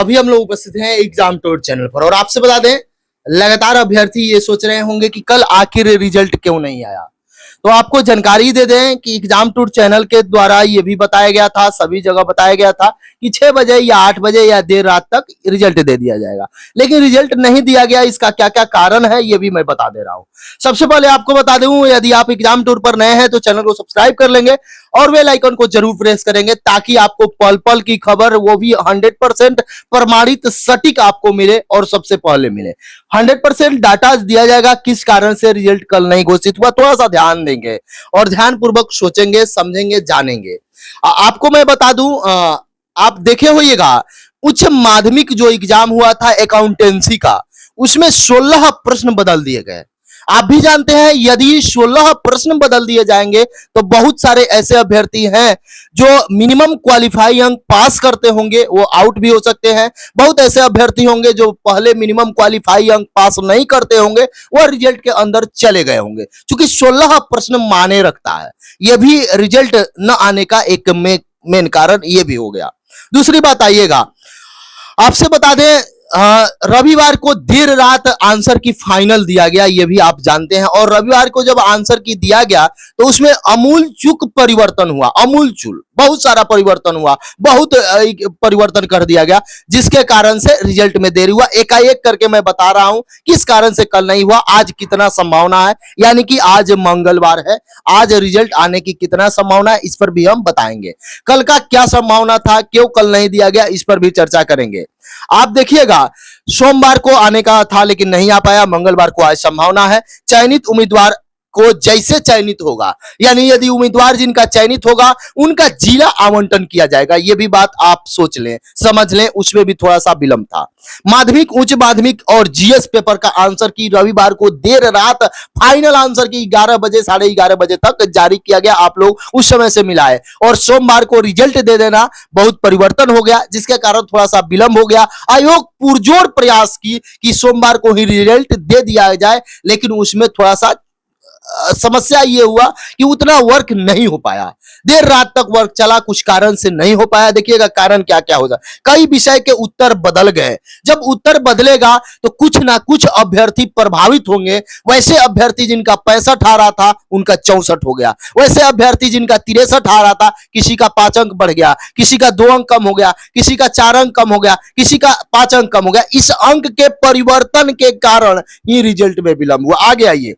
अभी हम लोग उपस्थित हैं एग्जाम टूर चैनल पर और आपसे बता दें लगातार अभ्यर्थी ये सोच रहे होंगे कि कल आखिर रिजल्ट क्यों नहीं आया। तो आपको जानकारी दे दें कि एग्जाम टूर चैनल के द्वारा ये भी बताया गया था, सभी जगह बताया गया था कि 6 बजे या 8 बजे या देर रात तक रिजल्ट दे दिया जाएगा, लेकिन रिजल्ट नहीं दिया गया। इसका क्या क्या कारण है ये भी मैं बता दे रहा हूं। सबसे पहले आपको बता दूं, यदि आप एग्जाम टूर पर नए हैं तो चैनल को सब्सक्राइब कर लेंगे और बेल आइकन को जरूर प्रेस करेंगे ताकि आपको पल पल की खबर, वो भी 100% प्रमाणित सटीक आपको मिले और सबसे पहले मिले। 100% डाटा दिया जाएगा किस कारण से रिजल्ट कल नहीं घोषित हुआ, थोड़ा सा ध्यान देंगे और ध्यानपूर्वक सोचेंगे, समझेंगे, जानेंगे। आपको मैं बता दूं, आप देखे होइएगा उच्च माध्यमिक जो एग्जाम हुआ था अकाउंटेंसी का, उसमें 16 प्रश्न बदल दिए गए। आप भी जानते हैं यदि 16 प्रश्न बदल दिए जाएंगे तो बहुत सारे ऐसे अभ्यर्थी हैं जो मिनिमम क्वालिफाई अंक पास करते होंगे, वो आउट भी हो सकते हैं। बहुत ऐसे अभ्यर्थी होंगे जो पहले मिनिमम क्वालिफाई अंक पास नहीं करते होंगे, वो रिजल्ट के अंदर चले गए होंगे। क्योंकि 16 प्रश्न माने रखता है, यह भी रिजल्ट न आने का एक मेन कारण ये भी हो गया। दूसरी बात आइएगा, आपसे बता दें रविवार को देर रात आंसर की फाइनल दिया गया, ये भी आप जानते हैं। और रविवार को जब आंसर की दिया गया तो उसमें अमूल चूक परिवर्तन हुआ, अमूल चूल बहुत सारा परिवर्तन हुआ, बहुत परिवर्तन कर दिया गया, जिसके कारण से रिजल्ट में देरी हुआ। एकाएक करके मैं बता रहा हूं किस कारण से कल नहीं हुआ, आज कितना संभावना है, यानी कि आज मंगलवार है, आज रिजल्ट आने की कितना संभावना है इस पर भी हम बताएंगे। कल का क्या संभावना था, क्यों कल नहीं दिया गया, इस पर भी चर्चा करेंगे। आप देखिएगा सोमवार को आने का था लेकिन नहीं आ पाया, मंगलवार को आज संभावना है। चयनित उम्मीदवार को जैसे चयनित होगा, यानी यदि उम्मीदवार जिनका चयनित होगा उनका जिला आवंटन किया जाएगा, यह भी बात आप सोच लें, समझ लें, उसमें भी थोड़ा सा विलंब था। माध्यमिक, उच्च माध्यमिक और जीएस पेपर का आंसर की रविवार को देर रात फाइनल आंसर की 11 बजे, 11:30 बजे तक जारी किया गया, आप लोग उस समय से मिलाए। और सोमवार को रिजल्ट दे देना बहुत परिवर्तन हो गया, जिसके कारण थोड़ा सा विलंब हो गया। आयोग पुरजोर प्रयास की कि सोमवार को ही रिजल्ट दे दिया जाए, लेकिन उसमें थोड़ा सा समस्या ये हुआ कि उतना वर्क नहीं हो पाया, देर रात तक वर्क चला, कुछ कारण से नहीं हो पाया। देखिएगा कारण क्या क्या होगा, कई विषय के उत्तर बदल गए। जब उत्तर बदलेगा तो कुछ ना कुछ अभ्यर्थी प्रभावित होंगे। वैसे अभ्यर्थी जिनका 65 आ रहा था उनका 64 हो गया, वैसे अभ्यर्थी जिनका 63 आ रहा था किसी का 5 अंक बढ़ गया, किसी का 2 अंक कम हो गया, किसी का 4 अंक कम हो गया, किसी का 5 अंक कम हो गया। इस अंक के परिवर्तन के कारण ही रिजल्ट में विलंब हुआ। आगे आइए,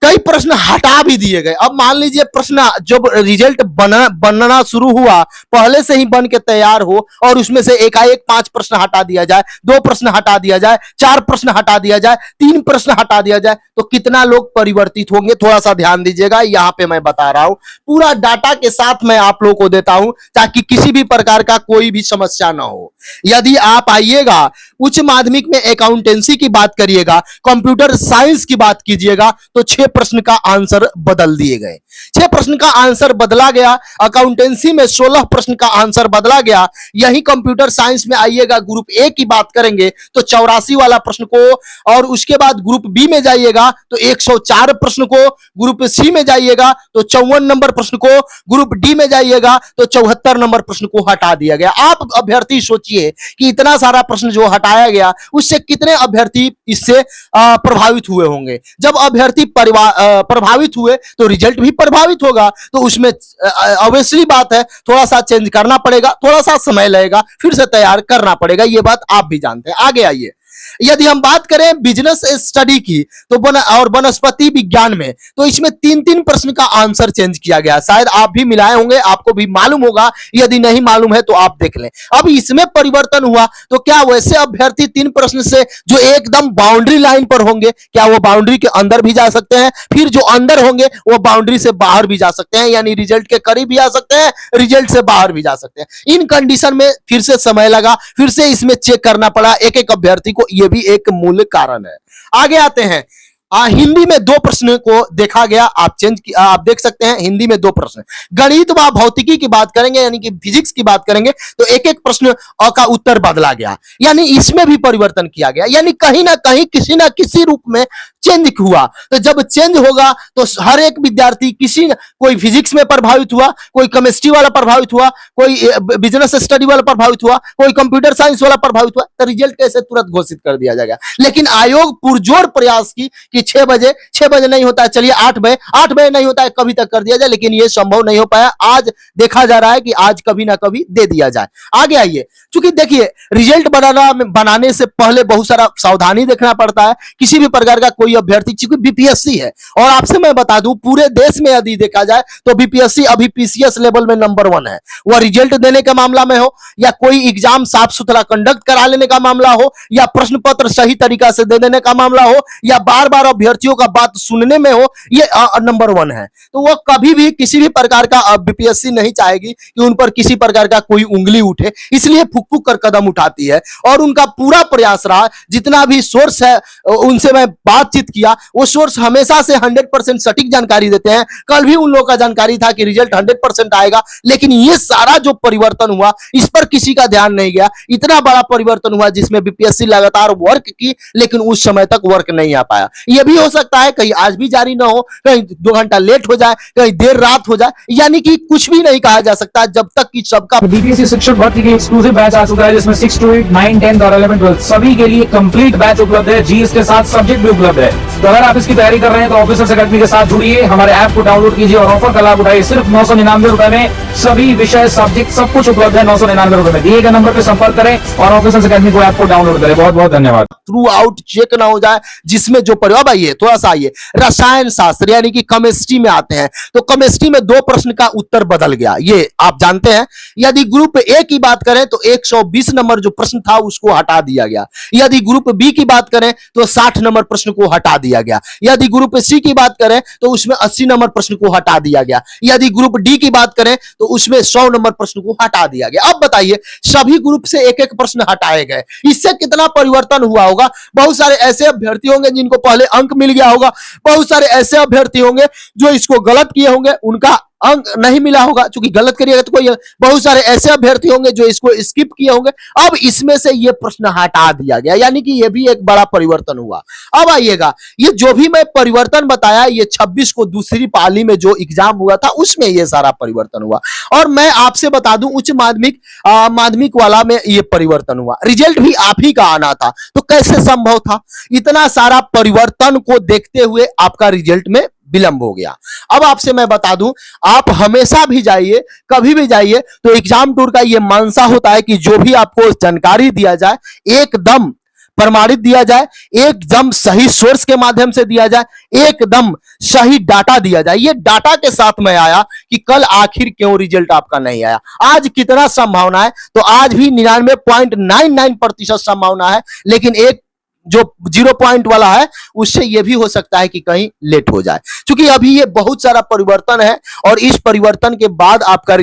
कई प्रश्न हटा भी दिए गए। अब मान लीजिए प्रश्न जब रिजल्ट बनना शुरू हुआ, पहले से ही बन के तैयार हो और उसमें से एकाएक 5 प्रश्न हटा दिया जाए, 2 प्रश्न हटा दिया जाए, 4 प्रश्न हटा दिया जाए, 3 प्रश्न हटा दिया जाए, तो कितना लोग परिवर्तित होंगे, थोड़ा सा ध्यान दीजिएगा। यहां पे मैं बता रहा हूं, पूरा डाटा के साथ मैं आप लोगों को देता हूं ताकि किसी भी प्रकार का कोई भी समस्या ना हो। यदि आप आइएगा उच्च माध्यमिक में अकाउंटेंसी की बात करिएगा, कंप्यूटर साइंस की बात कीजिएगा, तो 6 प्रश्न का आंसर बदल दिए गए, 6 प्रश्न का आंसर बदला गया। अकाउंटेंसी में 16 प्रश्न का आंसर बदला गया। यही कंप्यूटर साइंस में आइएगा, ग्रुप ए की बात करेंगे तो 84 वाला प्रश्न को, और उसके बाद ग्रुप बी में जाइएगा तो 104 प्रश्न को, ग्रुप सी में जाइएगा तो 54 नंबर प्रश्न को, ग्रुप डी में जाइएगा तो 74 नंबर प्रश्न को हटा दिया गया। आप अभ्यर्थी सोचिए कि इतना सारा प्रश्न जो हटाया गया उससे कितने अभ्यर्थी इससे प्रभावित हुए होंगे। जब अभ्यर्थी प्रभावित हुए तो रिजल्ट भी प्रभावित होगा, तो उसमें ऑब्वियसली बात है थोड़ा सा चेंज करना पड़ेगा, थोड़ा सा समय लगेगा, फिर से तैयार करना पड़ेगा, ये बात आप भी जानते हैं। आगे आइए, यदि हम बात करें बिजनेस स्टडी की तो और वनस्पति विज्ञान में, तो इसमें 3-3 प्रश्न का आंसर चेंज किया गया। शायद आप भी मिलाए होंगे, आपको भी मालूम होगा, यदि नहीं मालूम है तो आप देख लें। अब इसमें परिवर्तन हुआ तो क्या वैसे अभ्यर्थी 3 प्रश्न से जो एकदम बाउंड्री लाइन पर होंगे, क्या वो बाउंड्री के अंदर भी जा सकते हैं? फिर जो अंदर होंगे वो बाउंड्री से बाहर भी जा सकते हैं, यानी रिजल्ट के करीब भी आ सकते हैं, रिजल्ट से बाहर भी जा सकते हैं। इन कंडीशन में फिर से समय लगा, फिर से इसमें चेक करना पड़ा एक एक अभ्यर्थी को, यह भी एक मूल कारण है। आगे आते हैं, हिंदी में 2 प्रश्न को देखा गया। आप देख सकते हैं हिंदी में 2 प्रश्न। गणित व भौतिकी की बात करेंगे यानी कि फिजिक्स की बात करेंगे तो एक एक प्रश्न का उत्तर बदला गया, यानी इसमें भी परिवर्तन किया गया, यानी कहीं ना कहीं किसी ना किसी रूप में चेंज हुआ। तो जब चेंज होगा तो हर एक विद्यार्थी कोई फिजिक्स में प्रभावित हुआ, कोई केमिस्ट्री वाला प्रभावित हुआ, कोई बिजनेस स्टडी वाला प्रभावित हुआ, कोई कंप्यूटर साइंस वाला प्रभावित हुआ, तो रिजल्ट कैसे तुरंत घोषित कर दिया जाएगा। लेकिन आयोग पुरजोर प्रयास की कि 6 बजे नहीं होता है, चलिए 8 बजे नहीं होता है, कभी तक कर दिया जाए, लेकिन यह संभव नहीं हो पाया। आज देखा जा रहा है कि आज कभी ना कभी दे दिया जाए। आगे आइए, क्योंकि देखिए रिजल्ट बनाने से पहले बहुत सारा सावधानी देखना पड़ता है। किसी भी प्रकार का कोई अभ्यर्थी, क्योंकि बीपीएससी है, और आपसे मैं बता दूं पूरे देश में यदि देखा जाए तो बीपीएससी अभी पीसीएस लेवल में नंबर 1 है। वह रिजल्ट देने के मामला में हो, या कोई एग्जाम साफ सुथरा कंडक्ट करा लेने का मामला हो, या प्रश्न पत्र सही तरीका से दे देने का मामला हो, या बार बार अभ्यर्थियों का बात सुनने में हो, ये नंबर 1 है। तो वो कभी भी किसी भी प्रकार का बीपीएससी नहीं चाहेगी कि उन पर किसी प्रकार का कोई उंगली उठे, इसलिए फुक फुक कर कदम उठाती है। और उनका पूरा प्रयास रहा, जितना भी सोर्स है उनसे मैं बातचीत किया, वो सोर्स हमेशा से 100% सटीक जानकारी देते हैं। कल भी उन लोगों का जानकारी था कि रिजल्ट 100% आएगा, लेकिन ये सारा जो परिवर्तन हुआ इस पर किसी का ध्यान नहीं गया। इतना बड़ा परिवर्तन हुआ जिसमें बीपीएससी लगातार वर्क की, लेकिन उस समय तक वर्क नहीं आ पाया। यह भी हो सकता है कहीं आज भी जारी ना हो, कहीं 2 घंटा लेट हो जाए, कहीं देर रात हो जाए, यानी कि कुछ भी नहीं कहा जा सकता जब तक कि सबका बीपीएससी शिक्षक भर्ती के एक्सक्लूसिव बैच आ चुका है, जिसमें 6 to 8, 9, 10 और 11, 12 सभी के लिए कंप्लीट बैच उपलब्ध है। जी इसके साथ सब्जेक्ट भी उपलब्ध है। तो अगर आप इसकी तैयारी कर रहे हैं तो ऑफिसर्स अकेडमी के साथ जुड़िए, हमारे ऐप को डाउनलोड कीजिए और ऑफर का लाभ उठाइए। सिर्फ 999 रुपए में सभी विषय सब्जेक्ट सब कुछ उपलब्ध है। 999 रुपए में दिए गए नंबर पर संपर्क करें और ऑफिसर्स अकेडमी को ऐप को डाउनलोड करें। बहुत बहुत धन्यवाद। थ्रू आउट चेक ना हो जाए, जिसमें जो अब आइए थोड़ा सा आइए रसायन शास्त्र यानी कि केमिस्ट्री में आते हैं। तो केमिस्ट्री में 2 प्रश्न का उत्तर बदल गया, ये आप जानते हैं। यदि ग्रुप ए की बात करें तो 120 नंबर जो प्रश्न था उसको हटा दिया गया। यदि ग्रुप बी की बात करें तो 60 नंबर प्रश्न को हटा दिया गया। यदि ग्रुप सी की बात करें तो उसमें 80 नंबर प्रश्न को हटा दिया गया। यदि ग्रुप डी की बात करें तो उसमें 100 नंबर प्रश्न को हटा दिया गया। अब बताइए सभी ग्रुप से एक एक प्रश्न हटाए गए, इससे कितना परिवर्तन हुआ होगा। बहुत सारे ऐसे अभ्यर्थी होंगे जिनको पहले अंक मिल गया होगा, बहुत सारे ऐसे अभ्यर्थी होंगे जो इसको गलत किए होंगे, उनका अंक नहीं मिला होगा, क्योंकि गलत करिएगा तो कोई। बहुत सारे ऐसे अभ्यर्थी होंगे जो इसको स्किप किए होंगे। अब इसमें से ये प्रश्न हटा दिया गया, यानी कि ये भी एक बड़ा परिवर्तन हुआ। अब आइएगा, ये जो भी मैं परिवर्तन बताया, ये 26 को दूसरी पाली में जो एग्जाम हुआ था उसमें ये सारा परिवर्तन हुआ। और मैं आपसे बता दूं उच्च माध्यमिक वाला में ये परिवर्तन हुआ। रिजल्ट भी आप ही का आना था, तो कैसे संभव था इतना सारा परिवर्तन को देखते हुए आपका रिजल्ट में विलंब हो गया। अब आपसे मैं बता दूं, आप हमेशा भी जाइए, कभी भी जाइए तो एग्जाम टूर का यह मानसा होता है कि जो भी आपको जानकारी दिया जाए एकदम प्रमाणित दिया जाए, एकदम सही सोर्स के माध्यम से दिया जाए, एकदम सही डाटा दिया जाए। ये डाटा के साथ मैं आया कि कल आखिर क्यों रिजल्ट आपका नहीं आया। आज कितना संभावना है, तो आज भी 99.99% संभावना है, लेकिन एक जो 0 पॉइंट वाला है उससे यह भी हो सकता है कि कहीं लेट हो जाए, क्योंकि अभी ये बहुत सारा परिवर्तन है। और इस परिवर्तन के बाद आपका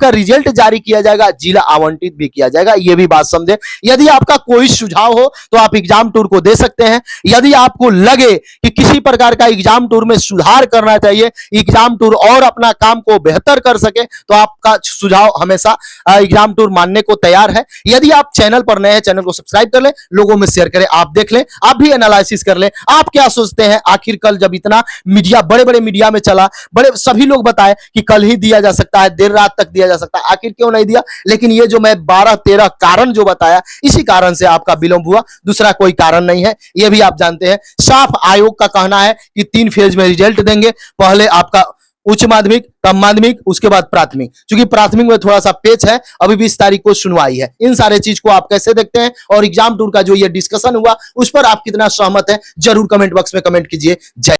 रिजल्ट जारी किया जाएगा, जिला आवंटित भी किया जाएगा, ये भी बात समझे। यदि आपका कोई सुझाव हो तो आप एग्जाम टूर को दे सकते हैं। यदि आपको लगे कि किसी प्रकार का एग्जाम टूर में सुधार करना चाहिए, एग्जाम टूर और अपना काम को बेहतर कर सके, तो आपका सुझाव हमेशा एग्जाम टूर मानने को तैयार है। यदि आप चैनल पर नए हैं, चैनल को सब्सक्राइब कर लें, लोगों में शेयर करें, आप देख लें, आप भी एनालिसिस कर लें। आप क्या सोचते हैं आखिर कल जब इतना मीडिया बड़े मीडिया में चला, सभी लोग बताए कि कल ही दिया जा सकता है, देर रात तक दिया जा सकता है, आखिर क्यों नहीं दिया। लेकिन ये जो मैं 12-13 कारण जो बताया, इसी कारण से आपका विलंब हुआ, दूसरा कोई कारण नहीं है। ये भी आप जानते हैं। साफ आयोग का कहना है कि 3 फेज में रिजल्ट देंगे, पहले आपका उच्च माध्यमिक, तब माध्यमिक, उसके बाद प्राथमिक। क्योंकि प्राथमिक में थोड़ा सा पेच है, अभी 20 तारीख को सुनवाई है। इन सारे चीज को आप कैसे देखते हैं, और एग्जाम टूर का जो ये डिस्कशन हुआ उस पर आप कितना सहमत हैं, जरूर कमेंट बॉक्स में कमेंट कीजिए। जय